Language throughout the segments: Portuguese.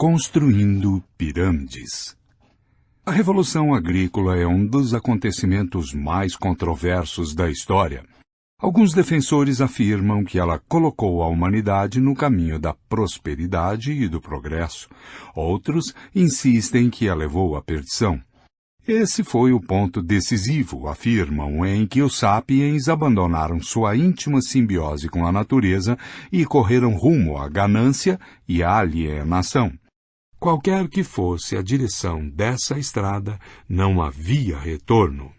Construindo pirâmides. A Revolução Agrícola é um dos acontecimentos mais controversos da história. Alguns defensores afirmam que ela colocou a humanidade no caminho da prosperidade e do progresso. Outros insistem que a levou à perdição. Esse foi o ponto decisivo, afirmam, em que os sapiens abandonaram sua íntima simbiose com a natureza e correram rumo à ganância e à alienação. Qualquer que fosse a direção dessa estrada, não havia retorno.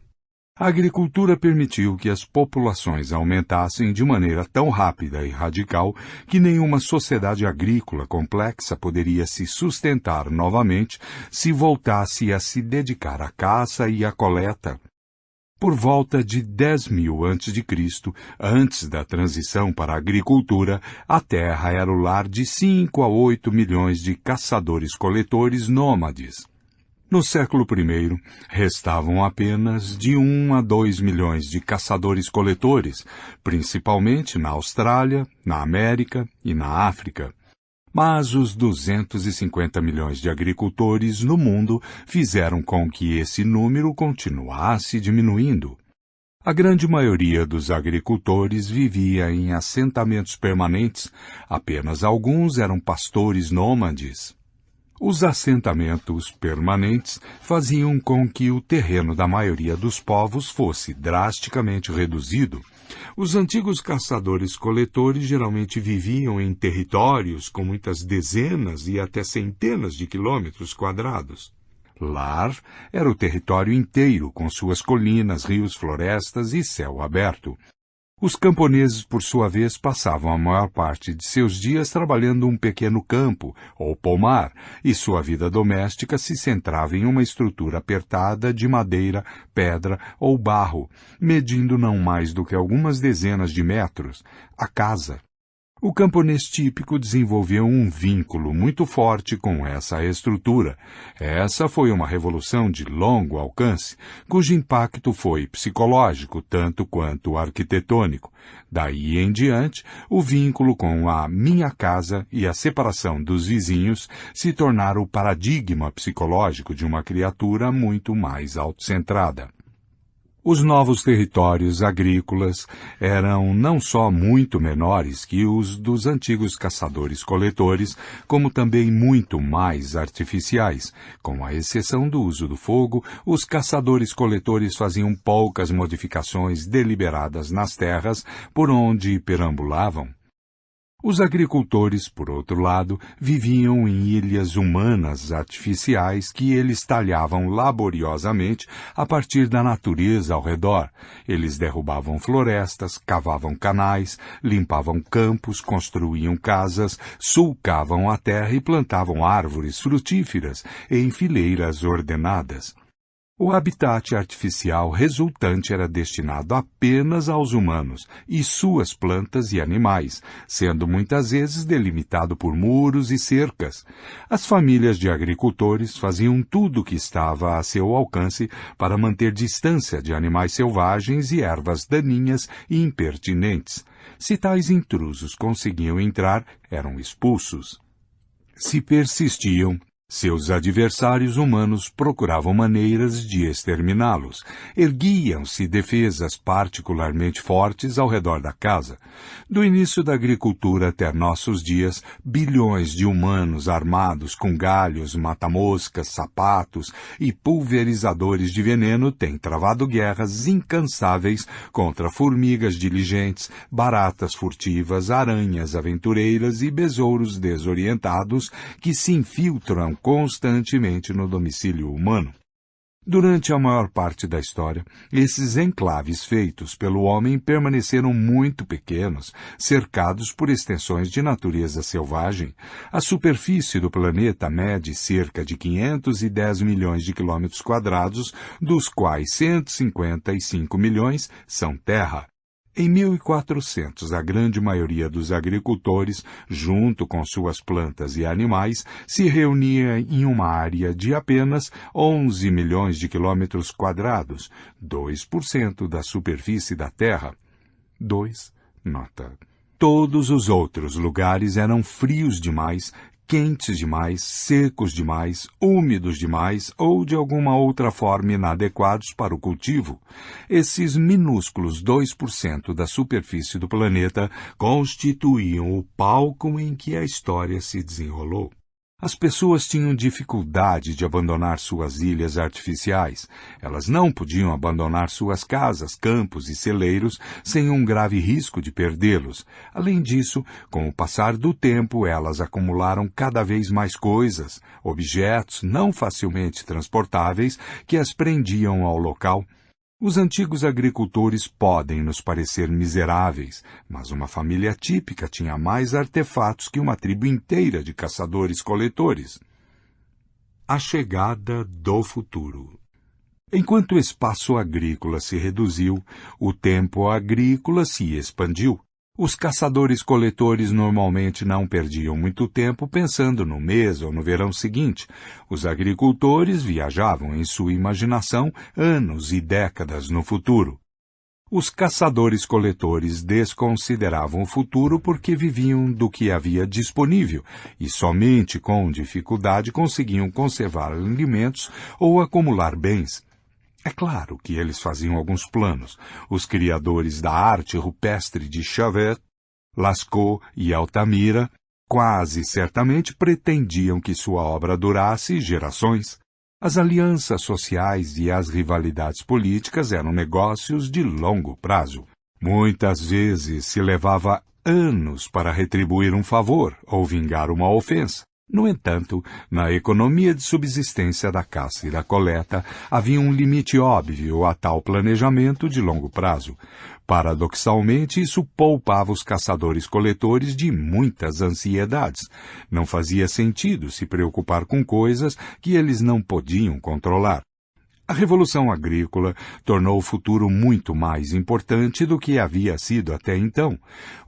A agricultura permitiu que as populações aumentassem de maneira tão rápida e radical que nenhuma sociedade agrícola complexa poderia se sustentar novamente se voltasse a se dedicar à caça e à coleta. Por volta de 10.000 a.C., antes da transição para a agricultura, a terra era o lar de 5 a 8 milhões de caçadores-coletores nômades. No século I, restavam apenas de 1 a 2 milhões de caçadores-coletores, principalmente na Austrália, na América e na África. Mas os 250 milhões de agricultores no mundo fizeram com que esse número continuasse diminuindo. A grande maioria dos agricultores vivia em assentamentos permanentes, apenas alguns eram pastores nômades. Os assentamentos permanentes faziam com que o terreno da maioria dos povos fosse drasticamente reduzido. Os antigos caçadores-coletores geralmente viviam em territórios com muitas dezenas e até centenas de quilômetros quadrados. Lar era o território inteiro, com suas colinas, rios, florestas e céu aberto. Os camponeses, por sua vez, passavam a maior parte de seus dias trabalhando um pequeno campo, ou pomar, e sua vida doméstica se centrava em uma estrutura apertada de madeira, pedra ou barro, medindo não mais do que algumas dezenas de metros, a casa. O camponês típico desenvolveu um vínculo muito forte com essa estrutura. Essa foi uma revolução de longo alcance, cujo impacto foi psicológico tanto quanto arquitetônico. Daí em diante, o vínculo com a minha casa e a separação dos vizinhos se tornaram o paradigma psicológico de uma criatura muito mais autocentrada. Os novos territórios agrícolas eram não só muito menores que os dos antigos caçadores-coletores, como também muito mais artificiais. Com a exceção do uso do fogo, os caçadores-coletores faziam poucas modificações deliberadas nas terras por onde perambulavam. Os agricultores, por outro lado, viviam em ilhas humanas artificiais que eles talhavam laboriosamente a partir da natureza ao redor. Eles derrubavam florestas, cavavam canais, limpavam campos, construíam casas, sulcavam a terra e plantavam árvores frutíferas em fileiras ordenadas. O habitat artificial resultante era destinado apenas aos humanos e suas plantas e animais, sendo muitas vezes delimitado por muros e cercas. As famílias de agricultores faziam tudo o que estava a seu alcance para manter distância de animais selvagens e ervas daninhas e impertinentes. Se tais intrusos conseguiam entrar, eram expulsos. Se persistiam, seus adversários humanos procuravam maneiras de exterminá-los. Erguiam-se defesas particularmente fortes ao redor da casa. Do início da agricultura até nossos dias, bilhões de humanos armados com galhos, mata-moscas, sapatos e pulverizadores de veneno têm travado guerras incansáveis contra formigas diligentes, baratas furtivas, aranhas aventureiras e besouros desorientados que se infiltram constantemente no domicílio humano. Durante a maior parte da história, esses enclaves feitos pelo homem permaneceram muito pequenos, cercados por extensões de natureza selvagem. A superfície do planeta mede cerca de 510 milhões de quilômetros quadrados, dos quais 155 milhões são terra. Em 1400, a grande maioria dos agricultores, junto com suas plantas e animais, se reunia em uma área de apenas 11 milhões de quilômetros quadrados, 2% da superfície da Terra. 2. Nota. Todos os outros lugares eram frios demais, quentes demais, secos demais, úmidos demais ou de alguma outra forma inadequados para o cultivo. Esses minúsculos 2% da superfície do planeta constituíam o palco em que a história se desenrolou. As pessoas tinham dificuldade de abandonar suas ilhas artificiais. Elas não podiam abandonar suas casas, campos e celeiros sem um grave risco de perdê-los. Além disso, com o passar do tempo, elas acumularam cada vez mais coisas, objetos não facilmente transportáveis que as prendiam ao local. Os antigos agricultores podem nos parecer miseráveis, mas uma família típica tinha mais artefatos que uma tribo inteira de caçadores-coletores. A chegada do futuro. Enquanto o espaço agrícola se reduziu, o tempo agrícola se expandiu. Os caçadores-coletores normalmente não perdiam muito tempo pensando no mês ou no verão seguinte. Os agricultores viajavam em sua imaginação anos e décadas no futuro. Os caçadores-coletores desconsideravam o futuro porque viviam do que havia disponível e somente com dificuldade conseguiam conservar alimentos ou acumular bens. É claro que eles faziam alguns planos. Os criadores da arte rupestre de Chauvet, Lascaux e Altamira quase certamente pretendiam que sua obra durasse gerações. As alianças sociais e as rivalidades políticas eram negócios de longo prazo. Muitas vezes se levava anos para retribuir um favor ou vingar uma ofensa. No entanto, na economia de subsistência da caça e da coleta, havia um limite óbvio a tal planejamento de longo prazo. Paradoxalmente, isso poupava os caçadores-coletores de muitas ansiedades. Não fazia sentido se preocupar com coisas que eles não podiam controlar. A Revolução Agrícola tornou o futuro muito mais importante do que havia sido até então.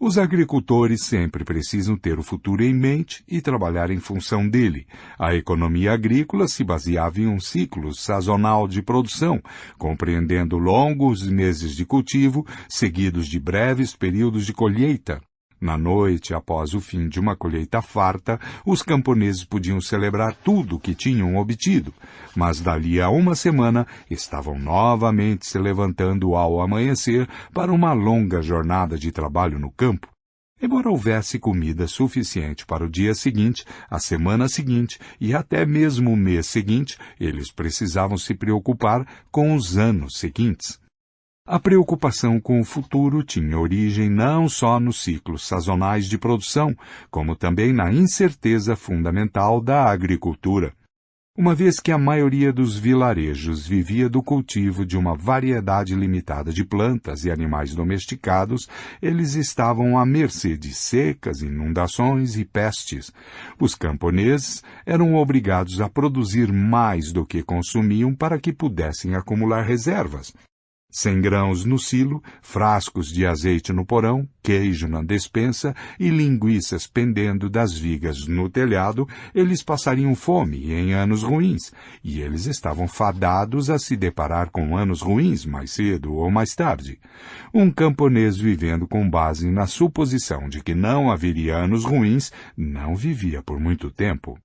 Os agricultores sempre precisam ter o futuro em mente e trabalhar em função dele. A economia agrícola se baseava em um ciclo sazonal de produção, compreendendo longos meses de cultivo, seguidos de breves períodos de colheita. Na noite, após o fim de uma colheita farta, os camponeses podiam celebrar tudo o que tinham obtido, mas dali a uma semana estavam novamente se levantando ao amanhecer para uma longa jornada de trabalho no campo. Embora houvesse comida suficiente para o dia seguinte, a semana seguinte e até mesmo o mês seguinte, eles precisavam se preocupar com os anos seguintes. A preocupação com o futuro tinha origem não só nos ciclos sazonais de produção, como também na incerteza fundamental da agricultura. Uma vez que a maioria dos vilarejos vivia do cultivo de uma variedade limitada de plantas e animais domesticados, eles estavam à mercê de secas, inundações e pestes. Os camponeses eram obrigados a produzir mais do que consumiam para que pudessem acumular reservas. 100 grãos no silo, frascos de azeite no porão, queijo na despensa e linguiças pendendo das vigas no telhado, eles passariam fome em anos ruins, e eles estavam fadados a se deparar com anos ruins mais cedo ou mais tarde. Um camponês vivendo com base na suposição de que não haveria anos ruins, não vivia por muito tempo.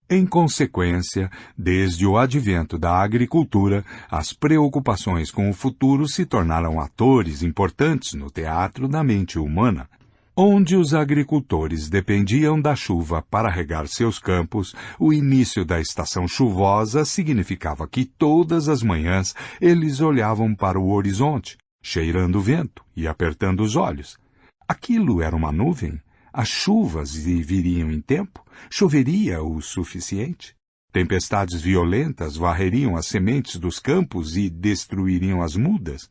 Em consequência, desde o advento da agricultura, as preocupações com o futuro se tornaram atores importantes no teatro da mente humana. Onde os agricultores dependiam da chuva para regar seus campos, o início da estação chuvosa significava que todas as manhãs eles olhavam para o horizonte, cheirando o vento e apertando os olhos. Aquilo era uma nuvem? As chuvas viriam em tempo? Choveria o suficiente? Tempestades violentas varreriam as sementes dos campos e destruiriam as mudas?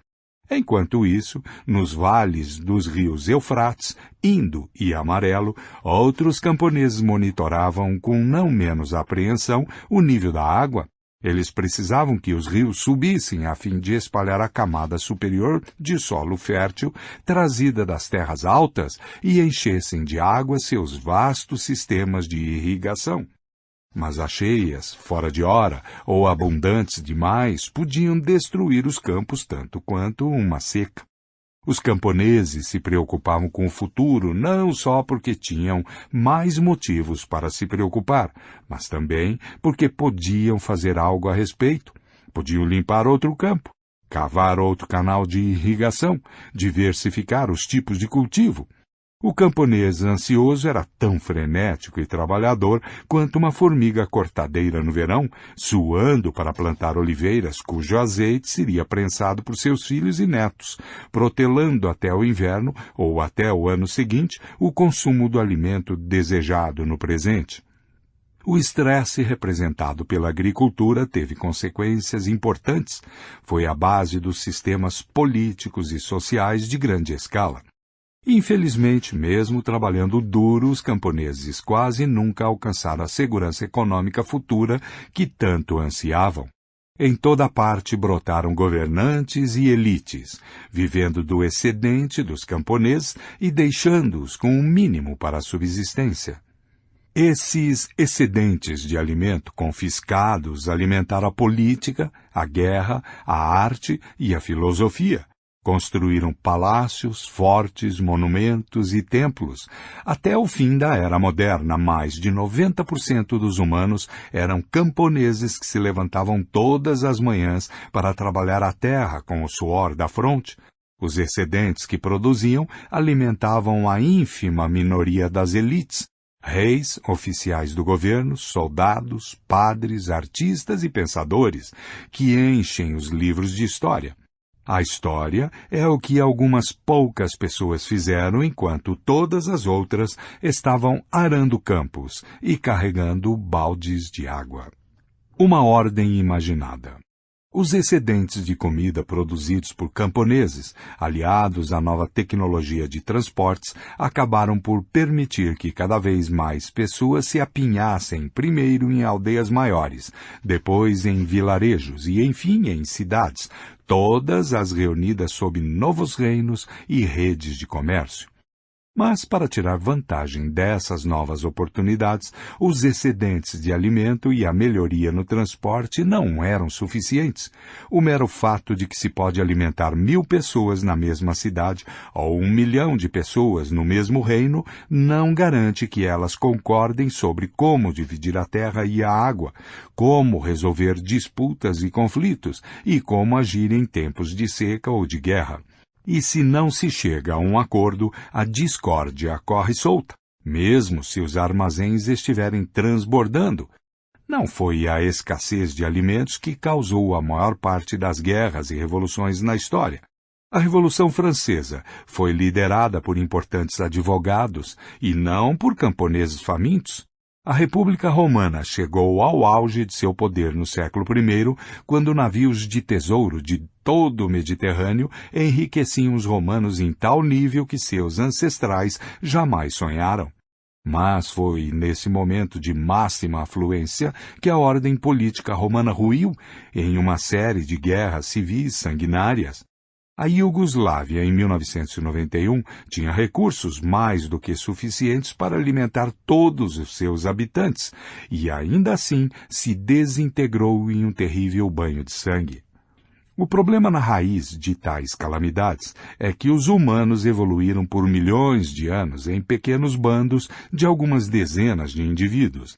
Enquanto isso, nos vales dos rios Eufrates, Indo e Amarelo, outros camponeses monitoravam com não menos apreensão o nível da água. Eles precisavam que os rios subissem a fim de espalhar a camada superior de solo fértil trazida das terras altas e enchessem de água seus vastos sistemas de irrigação. Mas as cheias, fora de hora ou abundantes demais, podiam destruir os campos tanto quanto uma seca. Os camponeses se preocupavam com o futuro não só porque tinham mais motivos para se preocupar, mas também porque podiam fazer algo a respeito. Podiam limpar outro campo, cavar outro canal de irrigação, diversificar os tipos de cultivo. O camponês ansioso era tão frenético e trabalhador quanto uma formiga cortadeira no verão, suando para plantar oliveiras cujo azeite seria prensado por seus filhos e netos, protelando até o inverno ou até o ano seguinte o consumo do alimento desejado no presente. O estresse representado pela agricultura teve consequências importantes. Foi a base dos sistemas políticos e sociais de grande escala. Infelizmente, mesmo trabalhando duro, os camponeses quase nunca alcançaram a segurança econômica futura que tanto ansiavam. Em toda parte brotaram governantes e elites, vivendo do excedente dos camponeses e deixando-os com o mínimo para a subsistência. Esses excedentes de alimento confiscados alimentaram a política, a guerra, a arte e a filosofia. Construíram palácios, fortes, monumentos e templos. Até o fim da Era Moderna, mais de 90% dos humanos eram camponeses que se levantavam todas as manhãs para trabalhar a terra com o suor da fronte. Os excedentes que produziam alimentavam a ínfima minoria das elites, reis, oficiais do governo, soldados, padres, artistas e pensadores, que enchem os livros de história. A história é o que algumas poucas pessoas fizeram enquanto todas as outras estavam arando campos e carregando baldes de água. Uma ordem imaginada. Os excedentes de comida produzidos por camponeses, aliados à nova tecnologia de transportes, acabaram por permitir que cada vez mais pessoas se apinhassem primeiro em aldeias maiores, depois em vilarejos e, enfim, em cidades, todas as reunidas sob novos reinos e redes de comércio. Mas, para tirar vantagem dessas novas oportunidades, os excedentes de alimento e a melhoria no transporte não eram suficientes. O mero fato de que se pode alimentar 1.000 pessoas na mesma cidade ou 1 milhão de pessoas no mesmo reino não garante que elas concordem sobre como dividir a terra e a água, como resolver disputas e conflitos e como agir em tempos de seca ou de guerra. E se não se chega a um acordo, a discórdia corre solta, mesmo se os armazéns estiverem transbordando. Não foi a escassez de alimentos que causou a maior parte das guerras e revoluções na história. A Revolução Francesa foi liderada por importantes advogados e não por camponeses famintos. A República Romana chegou ao auge de seu poder no século I, quando navios de tesouro de todo o Mediterrâneo enriqueciam os romanos em tal nível que seus ancestrais jamais sonharam. Mas foi nesse momento de máxima afluência que a ordem política romana ruiu em uma série de guerras civis sanguinárias. A Iugoslávia, em 1991, tinha recursos mais do que suficientes para alimentar todos os seus habitantes, e ainda assim se desintegrou em um terrível banho de sangue. O problema na raiz de tais calamidades é que os humanos evoluíram por milhões de anos em pequenos bandos de algumas dezenas de indivíduos.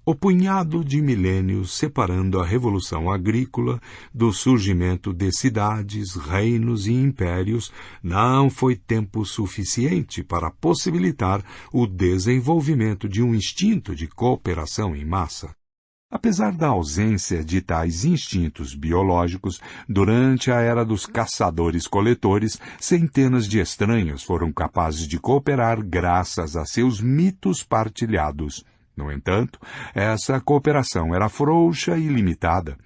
O punhado de milênios separando a Revolução Agrícola do surgimento de cidades, reinos e impérios não foi tempo suficiente para possibilitar o desenvolvimento de um instinto de cooperação em massa. Apesar da ausência de tais instintos biológicos, durante a era dos caçadores-coletores, centenas de estranhos foram capazes de cooperar graças a seus mitos partilhados. No entanto, essa cooperação era frouxa e limitada.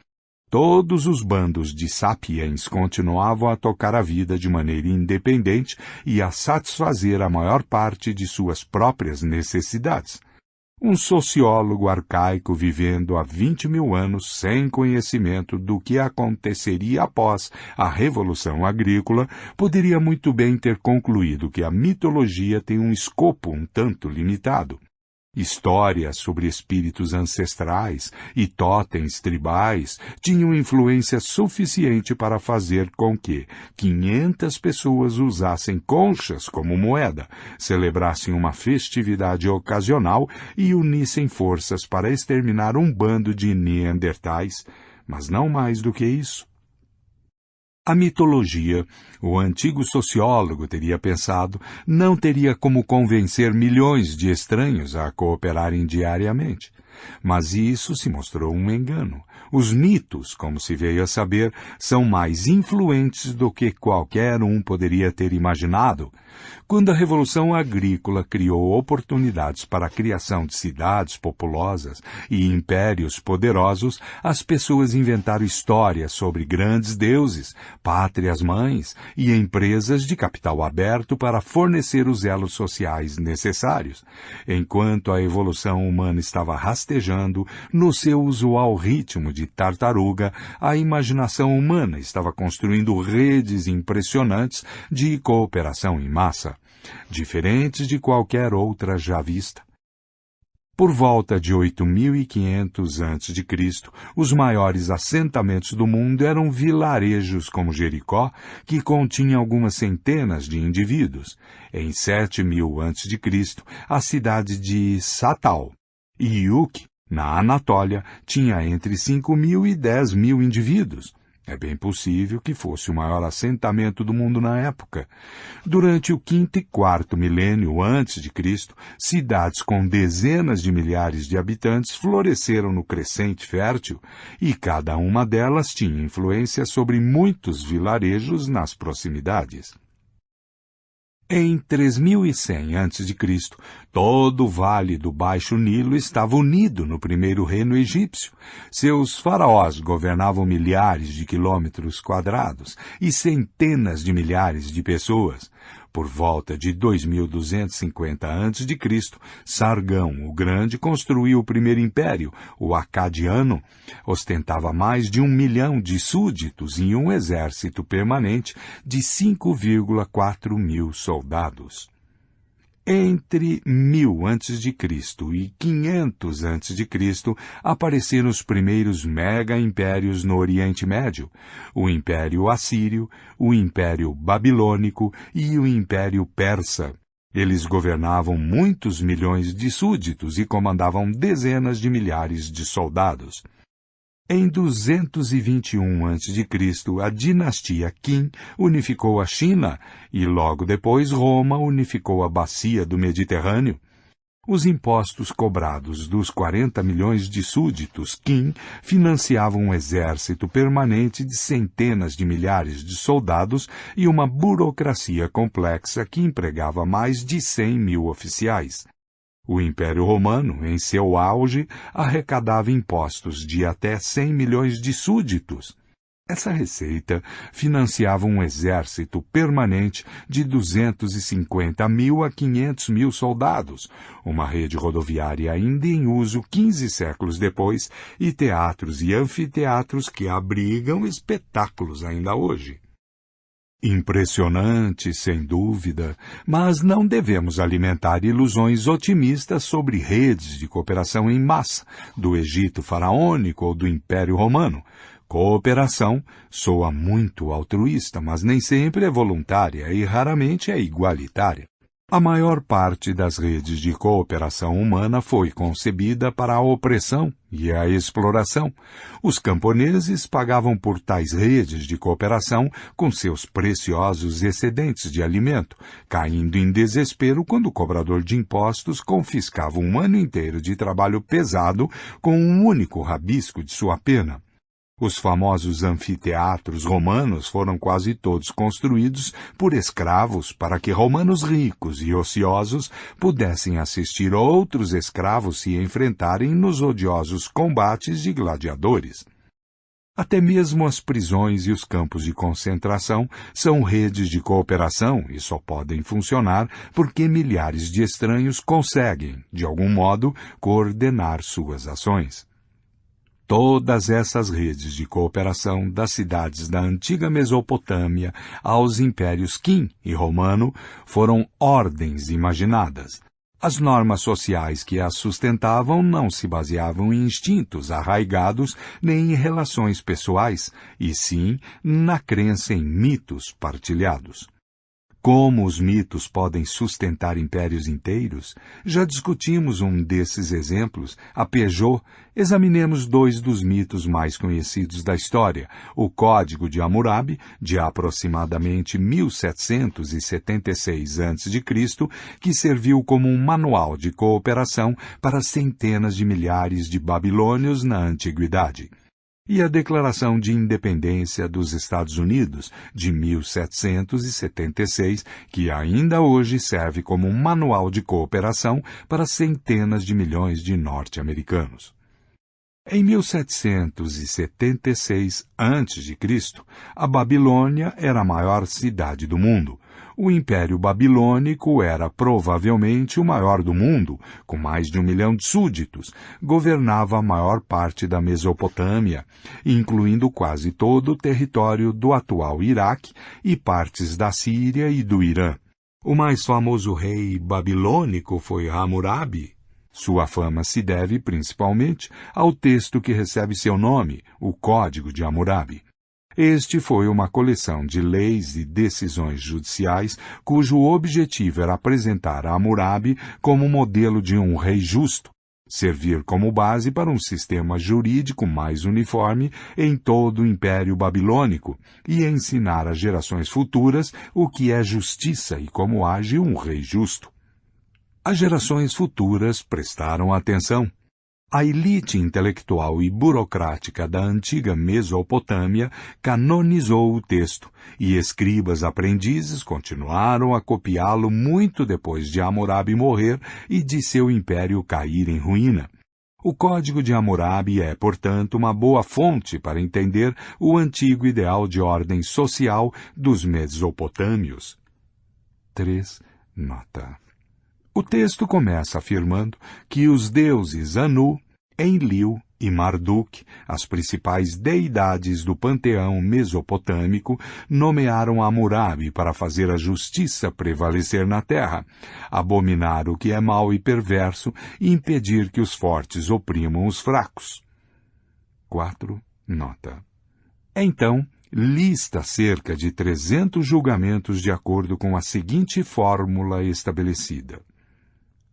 Todos os bandos de sapiens continuavam a tocar a vida de maneira independente e a satisfazer a maior parte de suas próprias necessidades. Um sociólogo arcaico vivendo há 20.000 anos sem conhecimento do que aconteceria após a Revolução Agrícola poderia muito bem ter concluído que a mitologia tem um escopo um tanto limitado. Histórias sobre espíritos ancestrais e totens tribais tinham influência suficiente para fazer com que 500 pessoas usassem conchas como moeda, celebrassem uma festividade ocasional e unissem forças para exterminar um bando de neandertais, mas não mais do que isso. A mitologia, o antigo sociólogo teria pensado, não teria como convencer milhões de estranhos a cooperarem diariamente. Mas isso se mostrou um engano. Os mitos, como se veio a saber, são mais influentes do que qualquer um poderia ter imaginado. Quando a Revolução Agrícola criou oportunidades para a criação de cidades populosas e impérios poderosos, as pessoas inventaram histórias sobre grandes deuses, pátrias mães e empresas de capital aberto para fornecer os elos sociais necessários. Enquanto a evolução humana estava rastejando no seu usual ritmo de tartaruga, a imaginação humana estava construindo redes impressionantes de cooperação em massa, diferentes de qualquer outra já vista. Por volta de 8.500 a.C., os maiores assentamentos do mundo eram vilarejos como Jericó, que continham algumas centenas de indivíduos. Em 7.000 a.C., a cidade de Satal, Iuque, na Anatólia, tinha entre 5.000 e 10.000 indivíduos. É bem possível que fosse o maior assentamento do mundo na época. Durante o quinto e quarto milênio antes de Cristo, cidades com dezenas de milhares de habitantes floresceram no crescente fértil, e cada uma delas tinha influência sobre muitos vilarejos nas proximidades. Em 3.100 a.C., todo o vale do Baixo Nilo estava unido no primeiro reino egípcio. Seus faraós governavam milhares de quilômetros quadrados e centenas de milhares de pessoas. Por volta de 2.250 a.C., Sargão o Grande construiu o primeiro império, o Acadiano. Ostentava mais de 1 milhão de súditos e um exército permanente de 5,4 mil soldados. Entre 1000 a.C. e 500 a.C. apareceram os primeiros mega-impérios no Oriente Médio, o Império Assírio, o Império Babilônico e o Império Persa. Eles governavam muitos milhões de súditos e comandavam dezenas de milhares de soldados. Em 221 a.C., a dinastia Qin unificou a China e, logo depois, Roma unificou a bacia do Mediterrâneo. Os impostos cobrados dos 40 milhões de súditos Qin financiavam um exército permanente de centenas de milhares de soldados e uma burocracia complexa que empregava mais de 100.000 oficiais. O Império Romano, em seu auge, arrecadava impostos de até 100 milhões de súditos. Essa receita financiava um exército permanente de 250.000 a 500.000 soldados, uma rede rodoviária ainda em uso 15 séculos depois e teatros e anfiteatros que abrigam espetáculos ainda hoje. Impressionante, sem dúvida, mas não devemos alimentar ilusões otimistas sobre redes de cooperação em massa, do Egito faraônico ou do Império Romano. Cooperação soa muito altruísta, mas nem sempre é voluntária e raramente é igualitária. A maior parte das redes de cooperação humana foi concebida para a opressão e a exploração. Os camponeses pagavam por tais redes de cooperação com seus preciosos excedentes de alimento, caindo em desespero quando o cobrador de impostos confiscava um ano inteiro de trabalho pesado com um único rabisco de sua pena. Os famosos anfiteatros romanos foram quase todos construídos por escravos para que romanos ricos e ociosos pudessem assistir outros escravos se enfrentarem nos odiosos combates de gladiadores. Até mesmo as prisões e os campos de concentração são redes de cooperação e só podem funcionar porque milhares de estranhos conseguem, de algum modo, coordenar suas ações. Todas essas redes de cooperação, das cidades da antiga Mesopotâmia aos impérios Qin e Romano, foram ordens imaginadas. As normas sociais que as sustentavam não se baseavam em instintos arraigados nem em relações pessoais, e sim na crença em mitos partilhados. Como os mitos podem sustentar impérios inteiros? Já discutimos um desses exemplos, a Peugeot. Examinemos dois dos mitos mais conhecidos da história, o Código de Hammurabi, de aproximadamente 1776 a.C., que serviu como um manual de cooperação para centenas de milhares de babilônios na Antiguidade. E a Declaração de Independência dos Estados Unidos, de 1776, que ainda hoje serve como um manual de cooperação para centenas de milhões de norte-americanos. Em 1776 a.C., a Babilônia era a maior cidade do mundo. O Império Babilônico era provavelmente o maior do mundo, com mais de 1 milhão de súditos. Governava a maior parte da Mesopotâmia, incluindo quase todo o território do atual Iraque e partes da Síria e do Irã. O mais famoso rei babilônico foi Hammurabi. Sua fama se deve principalmente ao texto que recebe seu nome, o Código de Hammurabi. Este foi uma coleção de leis e decisões judiciais cujo objetivo era apresentar Hammurabi como modelo de um rei justo, servir como base para um sistema jurídico mais uniforme em todo o Império Babilônico e ensinar às gerações futuras o que é justiça e como age um rei justo. As gerações futuras prestaram atenção. A elite intelectual e burocrática da antiga Mesopotâmia canonizou o texto, e escribas aprendizes continuaram a copiá-lo muito depois de Hammurabi morrer e de seu império cair em ruína. O Código de Hammurabi é, portanto, uma boa fonte para entender o antigo ideal de ordem social dos mesopotâmios. 3. Nota. O texto começa afirmando que os deuses Anu, Enlil e Marduk, as principais deidades do panteão mesopotâmico, nomearam Hammurabi para fazer a justiça prevalecer na terra, abominar o que é mau e perverso e impedir que os fortes oprimam os fracos. 4. Nota. Então, lista cerca de 300 julgamentos de acordo com a seguinte fórmula estabelecida.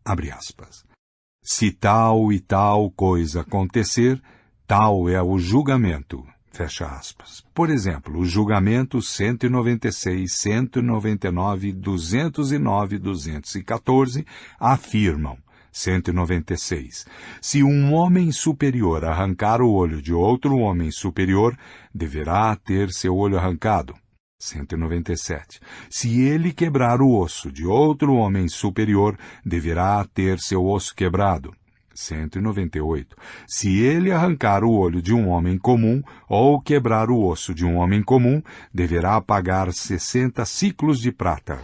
Abre aspas. Se tal e tal coisa acontecer, tal é o julgamento. Fecha aspas. Por exemplo, os julgamentos 196, 199, 209 e 214 afirmam, 196. Se um homem superior arrancar o olho de outro homem superior, deverá ter seu olho arrancado. 197. Se ele quebrar o osso de outro homem superior, deverá ter seu osso quebrado. 198. Se ele arrancar o olho de um homem comum ou quebrar o osso de um homem comum, deverá pagar 60 siclos de prata.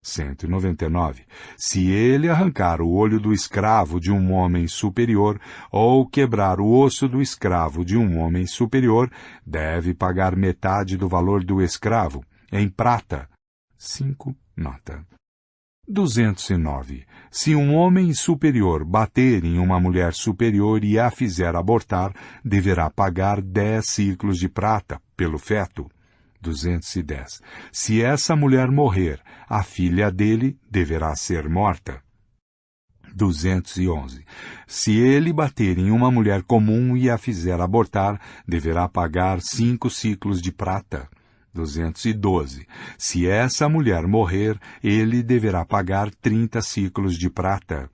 199. Se ele arrancar o olho do escravo de um homem superior ou quebrar o osso do escravo de um homem superior, deve pagar metade do valor do escravo, em prata. 5. Nota. 209. Se um homem superior bater em uma mulher superior e a fizer abortar, deverá pagar 10 ciclos de prata pelo feto. 210. Se essa mulher morrer, a filha dele deverá ser morta. 211. Se ele bater em uma mulher comum e a fizer abortar, deverá pagar 5 ciclos de prata. 212. Se essa mulher morrer, ele deverá pagar 30 ciclos de prata.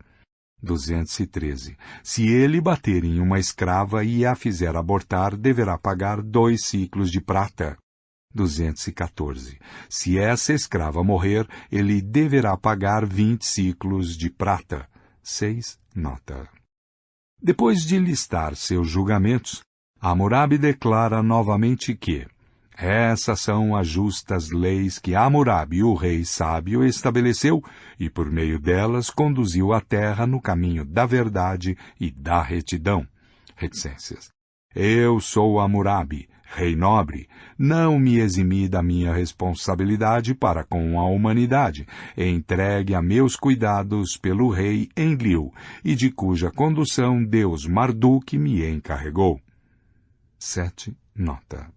213. Se ele bater em uma escrava e a fizer abortar, deverá pagar 2 ciclos de prata. 214. Se essa escrava morrer, ele deverá pagar 20 ciclos de prata. 6. Nota. Depois de listar seus julgamentos, Hammurabi declara novamente que essas são as justas leis que Hammurabi, o rei sábio, estabeleceu e por meio delas conduziu a terra no caminho da verdade e da retidão. Reticências. Eu sou Hammurabi, rei nobre, não me eximi da minha responsabilidade para com a humanidade, entregue a meus cuidados pelo rei Enlil, e de cuja condução Deus Marduk me encarregou. 7. Nota.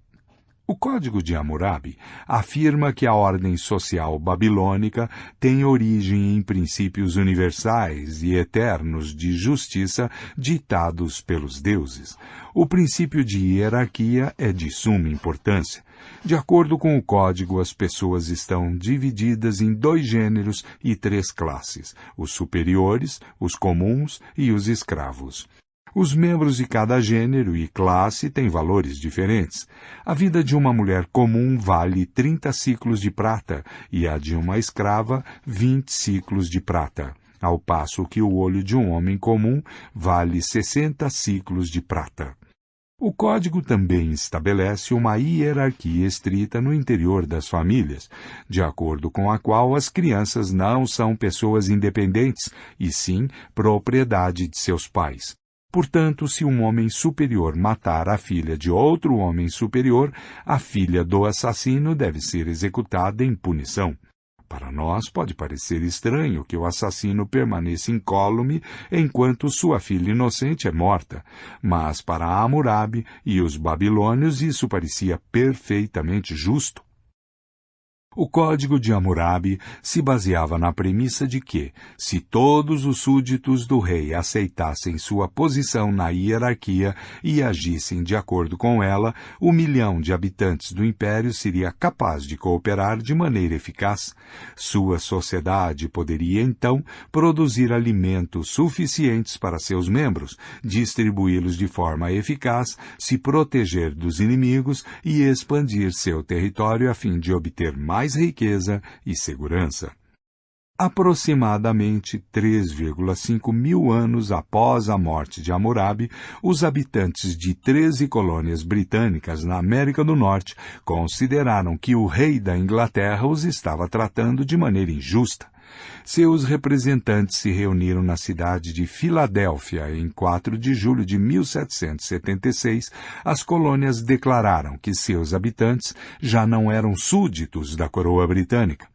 O Código de Hammurabi afirma que a ordem social babilônica tem origem em princípios universais e eternos de justiça ditados pelos deuses. O princípio de hierarquia é de suma importância. De acordo com o Código, as pessoas estão divididas em 2 gêneros e 3 classes: os superiores, os comuns e os escravos. Os membros de cada gênero e classe têm valores diferentes. A vida de uma mulher comum vale 30 ciclos de prata e a de uma escrava 20 ciclos de prata, ao passo que o olho de um homem comum vale 60 ciclos de prata. O Código também estabelece uma hierarquia estrita no interior das famílias, de acordo com a qual as crianças não são pessoas independentes, e sim propriedade de seus pais. Portanto, se um homem superior matar a filha de outro homem superior, a filha do assassino deve ser executada em punição. Para nós, pode parecer estranho que o assassino permaneça incólume enquanto sua filha inocente é morta, mas para Hammurabi e os babilônios isso parecia perfeitamente justo. O Código de Hammurabi se baseava na premissa de que, se todos os súditos do rei aceitassem sua posição na hierarquia e agissem de acordo com ela, o 1.000.000 de habitantes do império seria capaz de cooperar de maneira eficaz. Sua sociedade poderia, então, produzir alimentos suficientes para seus membros, distribuí-los de forma eficaz, se proteger dos inimigos e expandir seu território a fim de obter mais riqueza e segurança. Aproximadamente 3,5 mil anos após a morte de Hammurabi, os habitantes de 13 colônias britânicas na América do Norte consideraram que o rei da Inglaterra os estava tratando de maneira injusta. Seus representantes se reuniram na cidade de Filadélfia em 4 de julho de 1776. As colônias declararam que seus habitantes já não eram súditos da coroa britânica.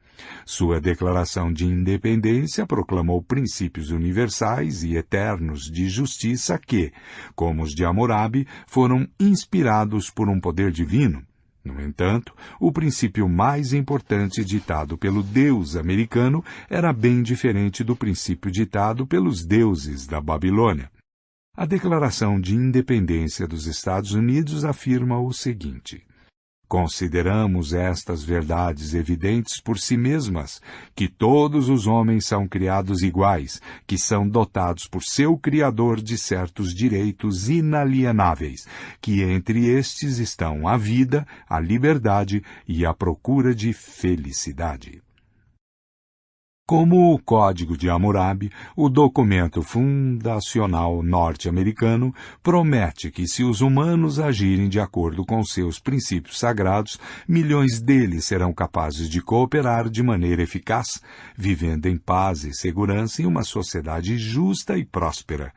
Sua declaração de independência proclamou princípios universais e eternos de justiça que, como os de Hammurabi, foram inspirados por um poder divino. No entanto, o princípio mais importante ditado pelo Deus americano era bem diferente do princípio ditado pelos deuses da Babilônia. A Declaração de Independência dos Estados Unidos afirma o seguinte: consideramos estas verdades evidentes por si mesmas, que todos os homens são criados iguais, que são dotados por seu Criador de certos direitos inalienáveis, que entre estes estão a vida, a liberdade e a procura de felicidade. Como o Código de Hammurabi, o documento fundacional norte-americano promete que, se os humanos agirem de acordo com seus princípios sagrados, milhões deles serão capazes de cooperar de maneira eficaz, vivendo em paz e segurança em uma sociedade justa e próspera.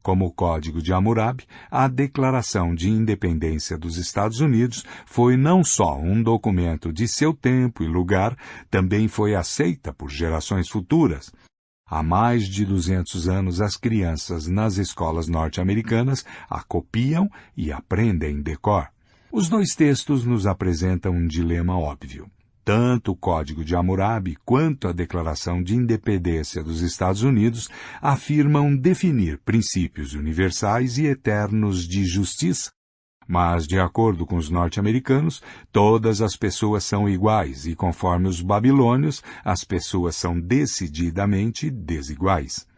Como o Código de Hammurabi, a Declaração de Independência dos Estados Unidos foi não só um documento de seu tempo e lugar, também foi aceita por gerações futuras. Há mais de 200 anos, as crianças nas escolas norte-americanas a copiam e aprendem de cor. Os 2 textos nos apresentam um dilema óbvio. Tanto o Código de Hammurabi quanto a Declaração de Independência dos Estados Unidos afirmam definir princípios universais e eternos de justiça. Mas, de acordo com os norte-americanos, todas as pessoas são iguais e, conforme os babilônios, as pessoas são decididamente desiguais.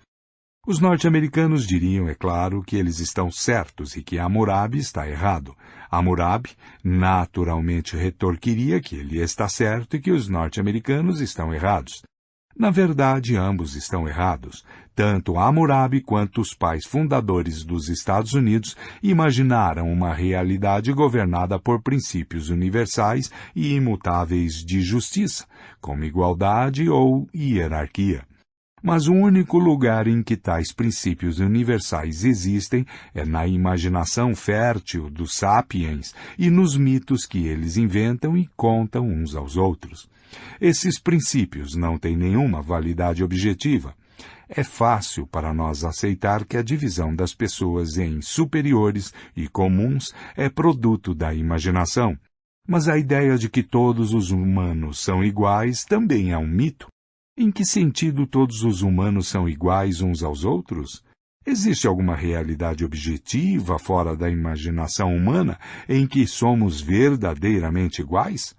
Os norte-americanos diriam, é claro, que eles estão certos e que Hammurabi está errado. Hammurabi naturalmente retorquiria que ele está certo e que os norte-americanos estão errados. Na verdade, ambos estão errados. Tanto Hammurabi quanto os pais fundadores dos Estados Unidos imaginaram uma realidade governada por princípios universais e imutáveis de justiça, como igualdade ou hierarquia. Mas o único lugar em que tais princípios universais existem é na imaginação fértil dos sapiens e nos mitos que eles inventam e contam uns aos outros. Esses princípios não têm nenhuma validade objetiva. É fácil para nós aceitar que a divisão das pessoas em superiores e comuns é produto da imaginação. Mas a ideia de que todos os humanos são iguais também é um mito. Em que sentido todos os humanos são iguais uns aos outros? Existe alguma realidade objetiva fora da imaginação humana em que somos verdadeiramente iguais?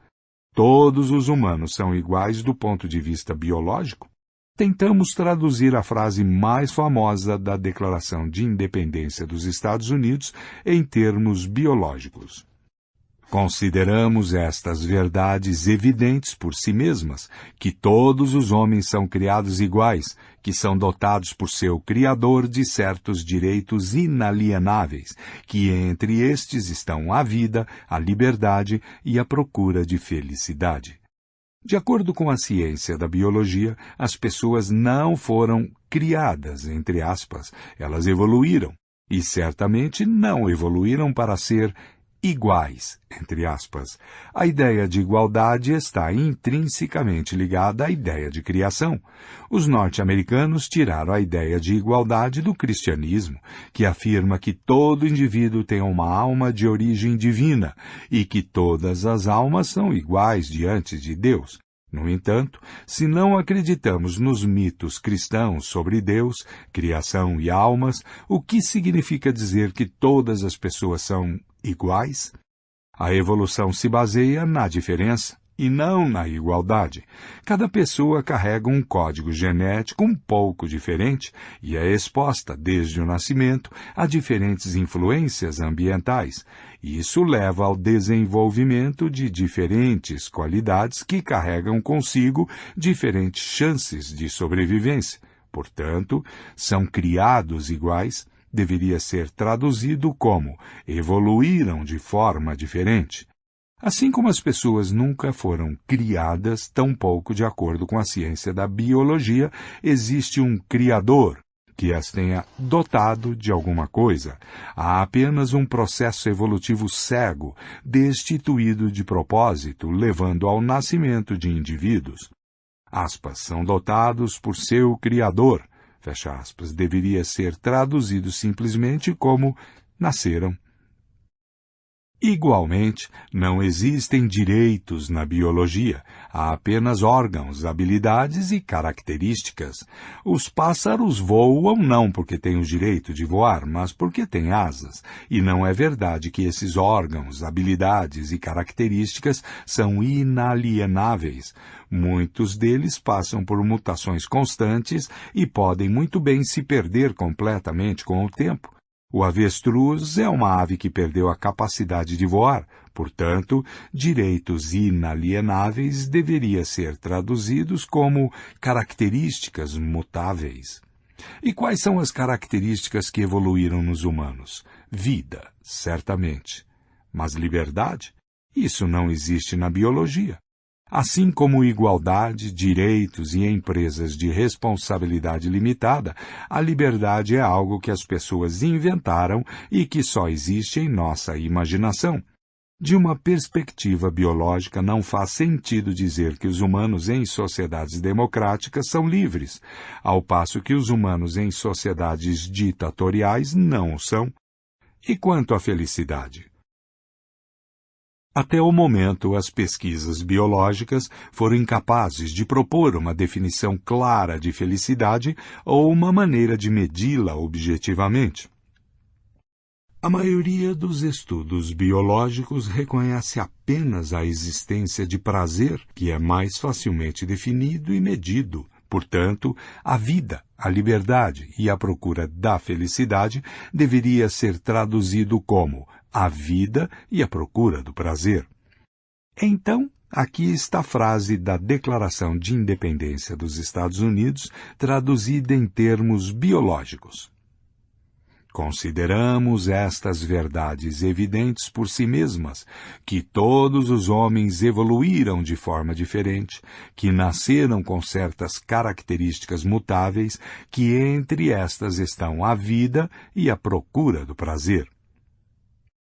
Todos os humanos são iguais do ponto de vista biológico? Tentamos traduzir a frase mais famosa da Declaração de Independência dos Estados Unidos em termos biológicos. Consideramos estas verdades evidentes por si mesmas, que todos os homens são criados iguais, que são dotados por seu Criador de certos direitos inalienáveis, que entre estes estão a vida, a liberdade e a procura de felicidade. De acordo com a ciência da biologia, as pessoas não foram criadas, entre aspas, elas evoluíram, e certamente não evoluíram para ser iguais, entre aspas. A ideia de igualdade está intrinsecamente ligada à ideia de criação. Os norte-americanos tiraram a ideia de igualdade do cristianismo, que afirma que todo indivíduo tem uma alma de origem divina e que todas as almas são iguais diante de Deus. No entanto, se não acreditamos nos mitos cristãos sobre Deus, criação e almas, o que significa dizer que todas as pessoas são iguais? A evolução se baseia na diferença e não na igualdade. Cada pessoa carrega um código genético um pouco diferente e é exposta, desde o nascimento, a diferentes influências ambientais. Isso leva ao desenvolvimento de diferentes qualidades que carregam consigo diferentes chances de sobrevivência. Portanto, são criados iguais, deveria ser traduzido como evoluíram de forma diferente. Assim como as pessoas nunca foram criadas, tampouco, de acordo com a ciência da biologia, existe um Criador que as tenha dotado de alguma coisa. Há apenas um processo evolutivo cego, destituído de propósito, levando ao nascimento de indivíduos. Aspas, são dotados por seu Criador. Fecha aspas, deveria ser traduzido simplesmente como nasceram. Igualmente, não existem direitos na biologia, há apenas órgãos, habilidades e características. Os pássaros voam não porque têm o direito de voar, mas porque têm asas, e não é verdade que esses órgãos, habilidades e características são inalienáveis. Muitos deles passam por mutações constantes e podem muito bem se perder completamente com o tempo. O avestruz é uma ave que perdeu a capacidade de voar, portanto, direitos inalienáveis deveria ser traduzidos como características mutáveis. E quais são as características que evoluíram nos humanos? Vida, certamente. Mas liberdade? Isso não existe na biologia. Assim como igualdade, direitos e empresas de responsabilidade limitada, a liberdade é algo que as pessoas inventaram e que só existe em nossa imaginação. De uma perspectiva biológica, não faz sentido dizer que os humanos em sociedades democráticas são livres, ao passo que os humanos em sociedades ditatoriais não o são. E quanto à felicidade? Até o momento, as pesquisas biológicas foram incapazes de propor uma definição clara de felicidade ou uma maneira de medi-la objetivamente. A maioria dos estudos biológicos reconhece apenas a existência de prazer, que é mais facilmente definido e medido. Portanto, a vida, a liberdade e a procura da felicidade deveria ser traduzido como a vida e a procura do prazer. Então, aqui está a frase da Declaração de Independência dos Estados Unidos, traduzida em termos biológicos. Consideramos estas verdades evidentes por si mesmas, que todos os homens evoluíram de forma diferente, que nasceram com certas características mutáveis, que entre estas estão a vida e a procura do prazer.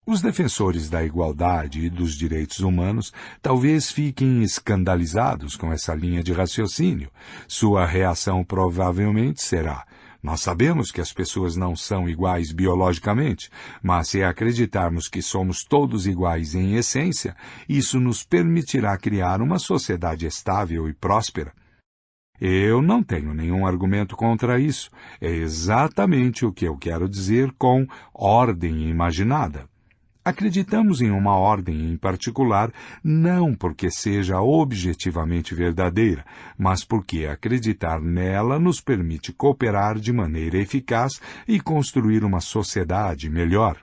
Os defensores da igualdade e dos direitos humanos talvez fiquem escandalizados com essa linha de raciocínio. Sua reação provavelmente será: nós sabemos que as pessoas não são iguais biologicamente, mas se acreditarmos que somos todos iguais em essência, isso nos permitirá criar uma sociedade estável e próspera. Eu não tenho nenhum argumento contra isso. É exatamente o que eu quero dizer com ordem imaginada. Acreditamos em uma ordem em particular não porque seja objetivamente verdadeira, mas porque acreditar nela nos permite cooperar de maneira eficaz e construir uma sociedade melhor.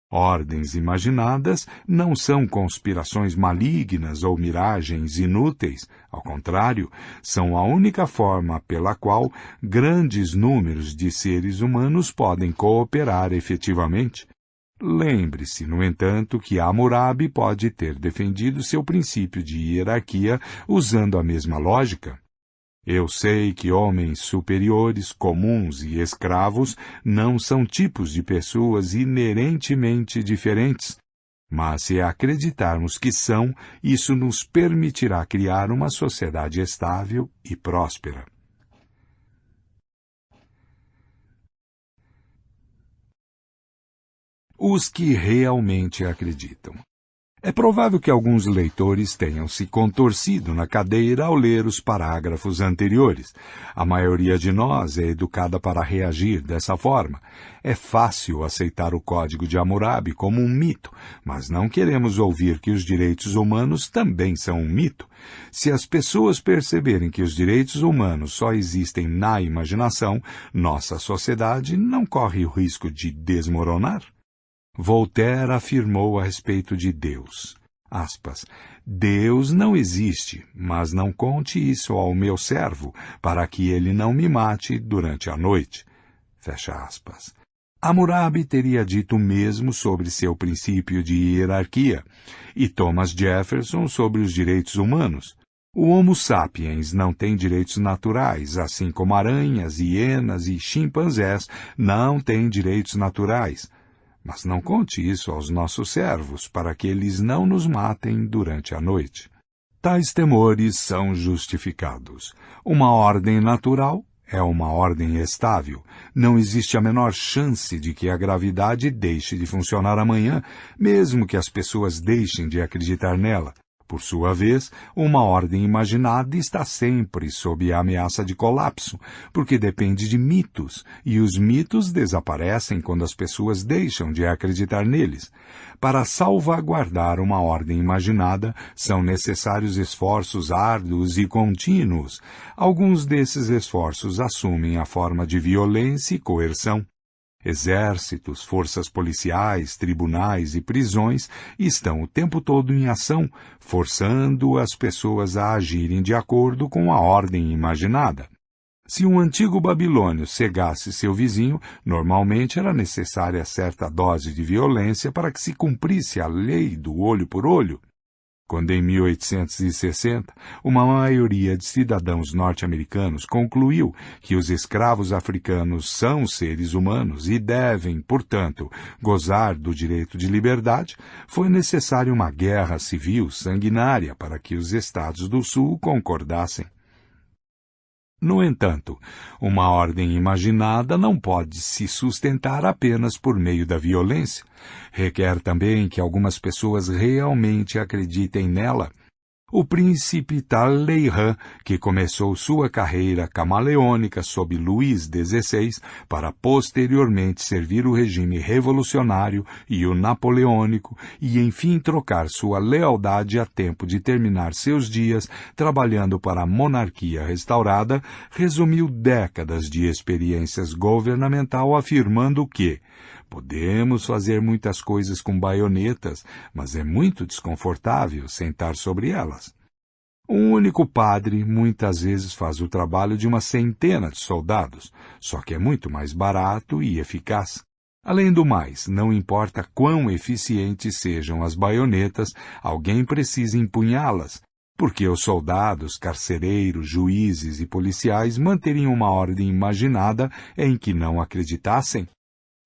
Ordens imaginadas não são conspirações malignas ou miragens inúteis. Ao contrário, são a única forma pela qual grandes números de seres humanos podem cooperar efetivamente. Lembre-se, no entanto, que Hammurabi pode ter defendido seu princípio de hierarquia usando a mesma lógica. Eu sei que homens superiores, comuns e escravos não são tipos de pessoas inerentemente diferentes, mas se acreditarmos que são, isso nos permitirá criar uma sociedade estável e próspera. Os que realmente acreditam. É provável que alguns leitores tenham se contorcido na cadeira ao ler os parágrafos anteriores. A maioria de nós é educada para reagir dessa forma. É fácil aceitar o Código de Hammurabi como um mito, mas não queremos ouvir que os direitos humanos também são um mito. Se as pessoas perceberem que os direitos humanos só existem na imaginação, nossa sociedade não corre o risco de desmoronar. Voltaire afirmou a respeito de Deus, aspas, Deus não existe, mas não conte isso ao meu servo, para que ele não me mate durante a noite. Fecha aspas. Hammurabi teria dito o mesmo sobre seu princípio de hierarquia, e Thomas Jefferson sobre os direitos humanos. O Homo sapiens não tem direitos naturais, assim como aranhas, hienas e chimpanzés não têm direitos naturais. Mas não conte isso aos nossos servos, para que eles não nos matem durante a noite. Tais temores são justificados. Uma ordem natural é uma ordem estável. Não existe a menor chance de que a gravidade deixe de funcionar amanhã, mesmo que as pessoas deixem de acreditar nela. Por sua vez, uma ordem imaginada está sempre sob a ameaça de colapso, porque depende de mitos, e os mitos desaparecem quando as pessoas deixam de acreditar neles. Para salvaguardar uma ordem imaginada, são necessários esforços árduos e contínuos. Alguns desses esforços assumem a forma de violência e coerção. Exércitos, forças policiais, tribunais e prisões estão o tempo todo em ação, forçando as pessoas a agirem de acordo com a ordem imaginada. Se um antigo babilônio cegasse seu vizinho, normalmente era necessária certa dose de violência para que se cumprisse a lei do olho por olho. Quando em 1860, uma maioria de cidadãos norte-americanos concluiu que os escravos africanos são seres humanos e devem, portanto, gozar do direito de liberdade, foi necessária uma guerra civil sanguinária para que os estados do Sul concordassem. No entanto, uma ordem imaginada não pode se sustentar apenas por meio da violência. Requer também que algumas pessoas realmente acreditem nela. O príncipe Talleyrand, que começou sua carreira camaleônica sob Luís XVI para posteriormente servir o regime revolucionário e o napoleônico e enfim trocar sua lealdade a tempo de terminar seus dias trabalhando para a monarquia restaurada, resumiu décadas de experiências governamental afirmando que podemos fazer muitas coisas com baionetas, mas é muito desconfortável sentar sobre elas. Um único padre muitas vezes faz o trabalho de uma centena de soldados, só que é muito mais barato e eficaz. Além do mais, não importa quão eficientes sejam as baionetas, alguém precisa empunhá-las, porque os soldados, carcereiros, juízes e policiais manteriam uma ordem imaginada em que não acreditassem.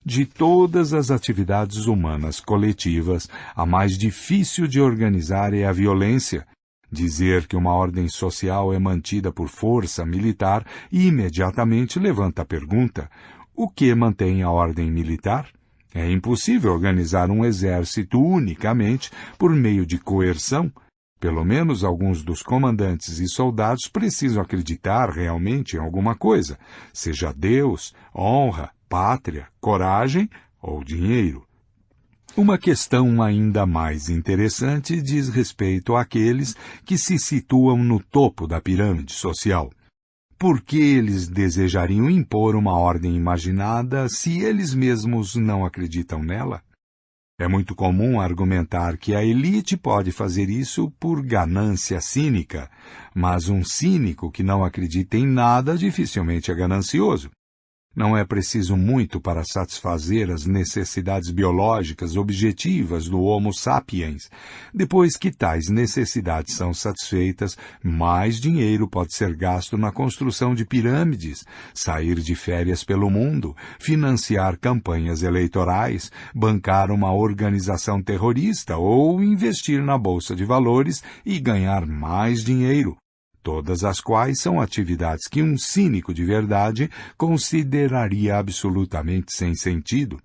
De todas as atividades humanas coletivas, a mais difícil de organizar é a violência. Dizer que uma ordem social é mantida por força militar imediatamente levanta a pergunta: o que mantém a ordem militar? É impossível organizar um exército unicamente por meio de coerção. Pelo menos alguns dos comandantes e soldados precisam acreditar realmente em alguma coisa, seja Deus, honra, pátria, coragem ou dinheiro. Uma questão ainda mais interessante diz respeito àqueles que se situam no topo da pirâmide social. Por que eles desejariam impor uma ordem imaginada se eles mesmos não acreditam nela? É muito comum argumentar que a elite pode fazer isso por ganância cínica, mas um cínico que não acredita em nada dificilmente é ganancioso. Não é preciso muito para satisfazer as necessidades biológicas objetivas do Homo sapiens. Depois que tais necessidades são satisfeitas, mais dinheiro pode ser gasto na construção de pirâmides, sair de férias pelo mundo, financiar campanhas eleitorais, bancar uma organização terrorista ou investir na bolsa de valores e ganhar mais dinheiro. Todas as quais são atividades que um cínico de verdade consideraria absolutamente sem sentido.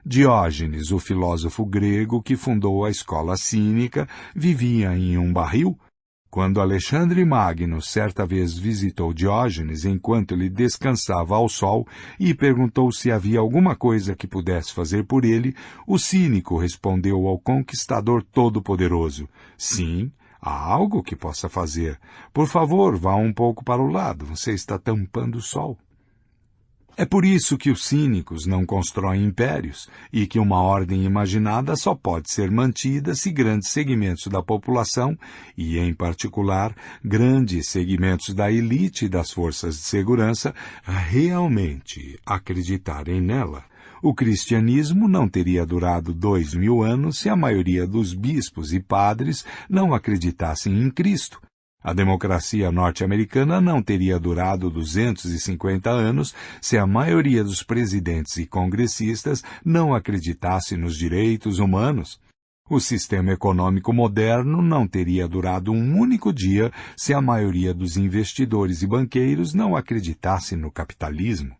Diógenes, o filósofo grego que fundou a escola cínica, vivia em um barril. Quando Alexandre Magno certa vez visitou Diógenes enquanto ele descansava ao sol e perguntou se havia alguma coisa que pudesse fazer por ele, o cínico respondeu ao conquistador todo-poderoso: sim, há algo que possa fazer. Por favor, vá um pouco para o lado, você está tampando o sol. É por isso que os cínicos não constroem impérios e que uma ordem imaginada só pode ser mantida se grandes segmentos da população, e em particular grandes segmentos da elite e das forças de segurança, realmente acreditarem nela. O cristianismo não teria durado 2000 anos se a maioria dos bispos e padres não acreditassem em Cristo. A democracia norte-americana não teria durado 250 anos se a maioria dos presidentes e congressistas não acreditasse nos direitos humanos. O sistema econômico moderno não teria durado um único dia se a maioria dos investidores e banqueiros não acreditasse no capitalismo.